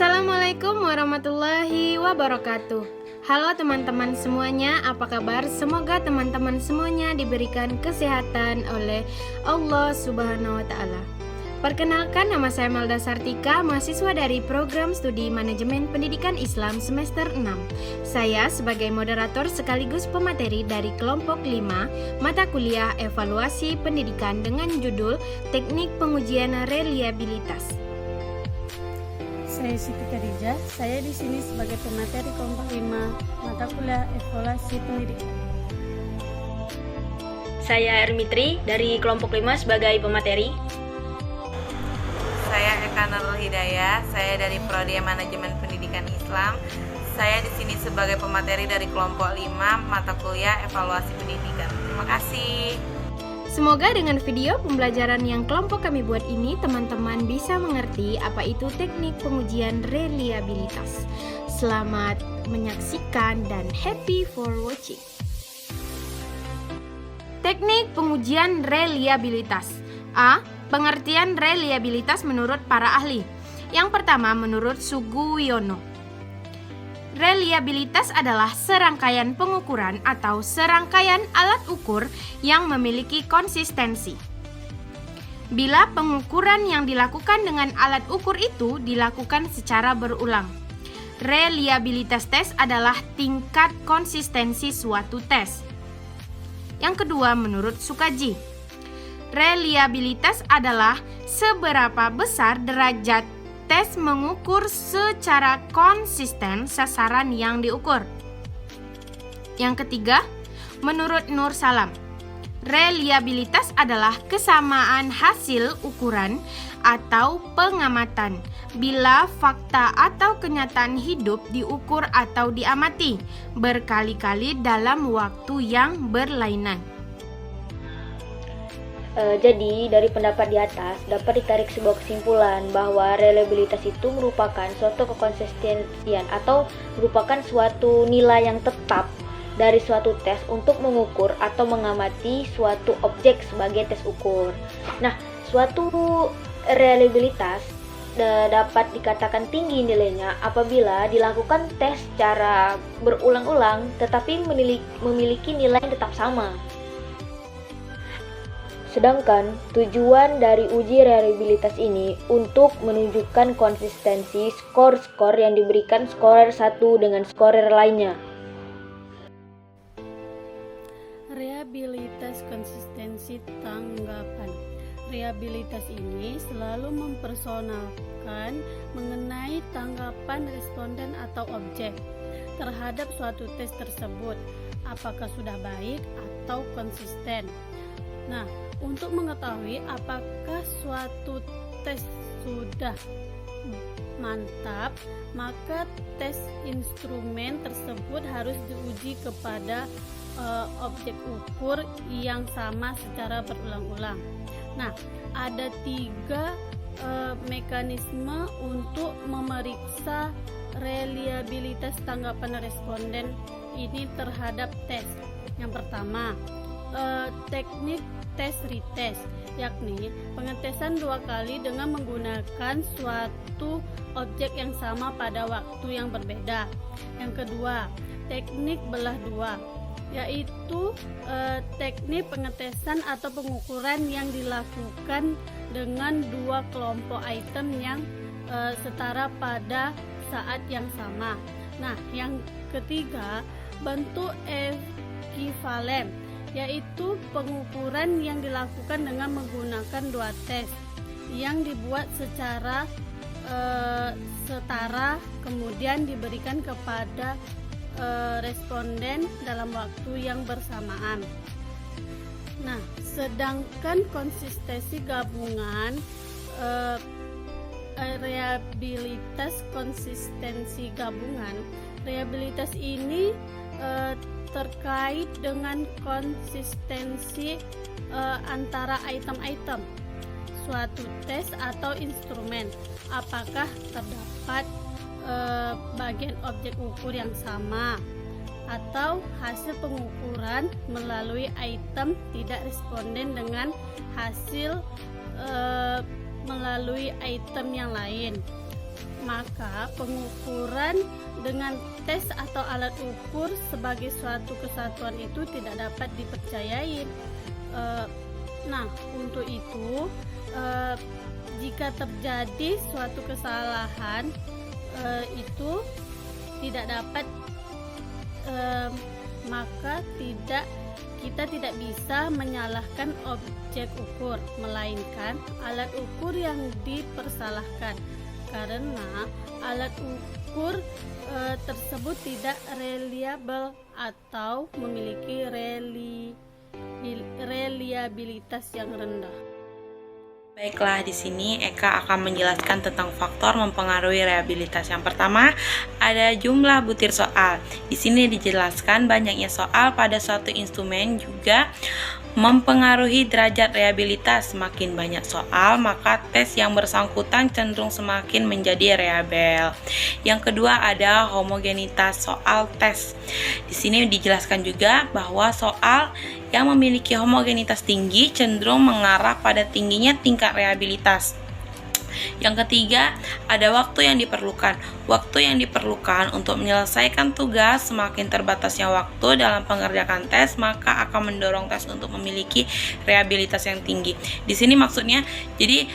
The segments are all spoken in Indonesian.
Assalamualaikum warahmatullahi wabarakatuh. Halo teman-teman semuanya, apa kabar? Semoga teman-teman semuanya diberikan kesehatan oleh Allah Subhanahu wa Ta'ala. Perkenalkan, nama saya Melda Sartika, mahasiswa dari Program Studi Manajemen Pendidikan Islam semester 6. Saya sebagai moderator sekaligus pemateri dari kelompok 5 mata kuliah evaluasi pendidikan dengan judul Teknik Pengujian Reliabilitas. Saya Siti Khadijah, saya di sini sebagai pemateri kelompok 5 mata kuliah evaluasi pendidikan. Saya Ermitri dari kelompok 5 sebagai pemateri. Saya Eka Nurul Hidayah, saya dari Prodi Manajemen Pendidikan Islam. Saya di sini sebagai pemateri dari kelompok 5 mata kuliah evaluasi pendidikan. Terima kasih. Semoga dengan video pembelajaran yang kelompok kami buat ini, teman-teman bisa mengerti apa itu teknik pengujian reliabilitas. Selamat menyaksikan dan happy for watching. Teknik pengujian reliabilitas. A. Pengertian reliabilitas menurut para ahli. Yang pertama menurut Suguyono. Reliabilitas adalah serangkaian pengukuran atau serangkaian alat ukur yang memiliki konsistensi. Bila pengukuran yang dilakukan dengan alat ukur itu dilakukan secara berulang. Reliabilitas tes adalah tingkat konsistensi suatu tes. Yang kedua menurut Sukaji. Reliabilitas adalah seberapa besar derajat tes mengukur secara konsisten sasaran yang diukur. Yang ketiga, menurut Nur Salam, reliabilitas adalah kesamaan hasil ukuran atau pengamatan bila fakta atau kenyataan hidup diukur atau diamati berkali-kali dalam waktu yang berlainan. Jadi dari pendapat di atas dapat ditarik sebuah kesimpulan bahwa reliabilitas itu merupakan suatu kekonsistensian atau merupakan suatu nilai yang tetap dari suatu tes untuk mengukur atau mengamati suatu objek sebagai tes ukur. Nah, suatu reliabilitas dapat dikatakan tinggi nilainya apabila dilakukan tes secara berulang-ulang tetapi memiliki nilai yang tetap sama. Sedangkan tujuan dari uji reliabilitas ini untuk menunjukkan konsistensi skor-skor yang diberikan skorer satu dengan skorer lainnya. Reliabilitas konsistensi tanggapan. Reliabilitas ini selalu mempersonalkan mengenai tanggapan responden atau objek terhadap suatu tes tersebut, apakah sudah baik atau konsisten. Nah, untuk mengetahui apakah suatu tes sudah mantap, maka tes instrumen tersebut harus diuji kepada objek ukur yang sama secara berulang-ulang. Nah, ada 3 mekanisme untuk memeriksa reliabilitas tanggapan responden ini terhadap tes. Yang pertama, teknik tes retest, yakni pengetesan 2 kali dengan menggunakan suatu objek yang sama pada waktu yang berbeda. Yang kedua, teknik belah 2, yaitu teknik pengetesan atau pengukuran yang dilakukan dengan 2 kelompok item yang setara pada saat yang sama. Nah, yang ketiga, bentuk ekivalen, yaitu pengukuran yang dilakukan dengan menggunakan 2 tes yang dibuat secara setara kemudian diberikan kepada responden dalam waktu yang bersamaan. Nah, sedangkan konsistensi gabungan reliabilitas konsistensi gabungan, reliabilitas ini terkait dengan konsistensi antara item-item suatu tes atau instrumen. Apakah terdapat bagian objek ukur yang sama atau hasil pengukuran melalui item tidak responden dengan hasil melalui item yang lain. Maka pengukuran dengan tes atau alat ukur sebagai suatu kesatuan itu tidak dapat dipercayai. Nah, untuk itu jika terjadi suatu kesalahan itu tidak dapat, maka kita tidak bisa menyalahkan objek ukur, melainkan alat ukur yang dipersalahkan, karena alat ukur tersebut tidak reliable atau memiliki reliabilitas yang rendah. Baiklah, di sini Eka akan menjelaskan tentang faktor mempengaruhi reliabilitas. Yang pertama, ada jumlah butir soal. Di sini dijelaskan banyaknya soal pada suatu instrumen juga mempengaruhi derajat reliabilitas. Semakin banyak soal, maka tes yang bersangkutan cenderung semakin menjadi reliable. Yang kedua, ada homogenitas soal tes. Di sini dijelaskan juga bahwa soal yang memiliki homogenitas tinggi cenderung mengarah pada tingginya tingkat reliabilitas. Yang ketiga, ada waktu yang diperlukan. Waktu yang diperlukan untuk menyelesaikan tugas, semakin terbatasnya waktu dalam pengerjaan tes, maka akan mendorong tes untuk memiliki reliabilitas yang tinggi. Di sini maksudnya, jadi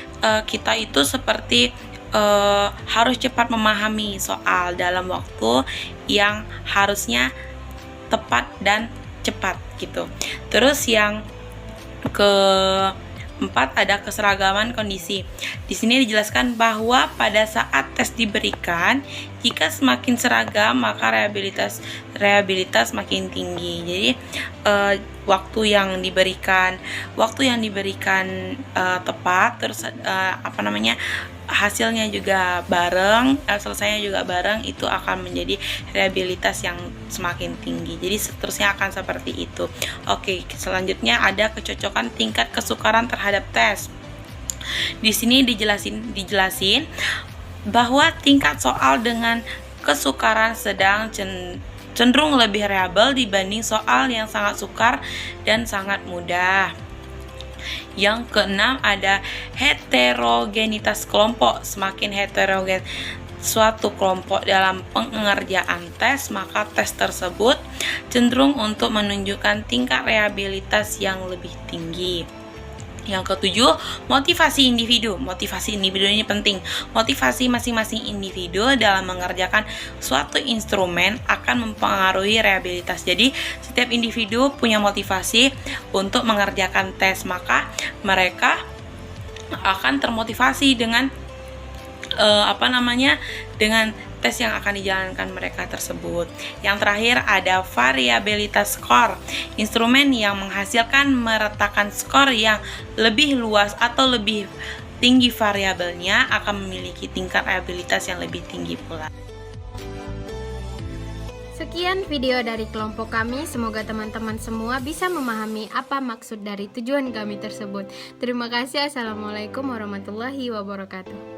kita itu seperti harus cepat memahami soal dalam waktu yang harusnya tepat dan cepat gitu. Terus yang keempat, ada keseragaman kondisi. Di sini dijelaskan bahwa pada saat tes diberikan, jika semakin seragam maka reliabilitas makin tinggi. Jadi waktu yang diberikan tepat, terus hasilnya juga bareng, selesainya juga bareng, itu akan menjadi reliabilitas yang semakin tinggi. Jadi seterusnya akan seperti itu. Oke, selanjutnya ada kecocokan tingkat kesukaran terhadap tes. Di sini dijelasin bahwa tingkat soal dengan kesukaran sedang cenderung lebih reliable dibanding soal yang sangat sukar dan sangat mudah. Yang keenam, ada heterogenitas kelompok. Semakin heterogen suatu kelompok dalam pengerjaan tes, maka tes tersebut cenderung untuk menunjukkan tingkat reliabilitas yang lebih tinggi. Yang ketujuh, motivasi individu. Motivasi individu ini penting. Motivasi masing-masing individu dalam mengerjakan suatu instrumen akan mempengaruhi reliabilitas. Jadi, setiap individu punya motivasi untuk mengerjakan tes, maka mereka akan termotivasi dengan dengan tes yang akan dijalankan mereka tersebut. Yang terakhir, ada variabilitas skor. Instrumen yang menghasilkan meratakan skor yang lebih luas atau lebih tinggi variabelnya akan memiliki tingkat reliabilitas yang lebih tinggi pula. Sekian video dari kelompok kami. Semoga teman-teman semua bisa memahami apa maksud dari tujuan kami tersebut. Terima kasih. Assalamualaikum warahmatullahi wabarakatuh.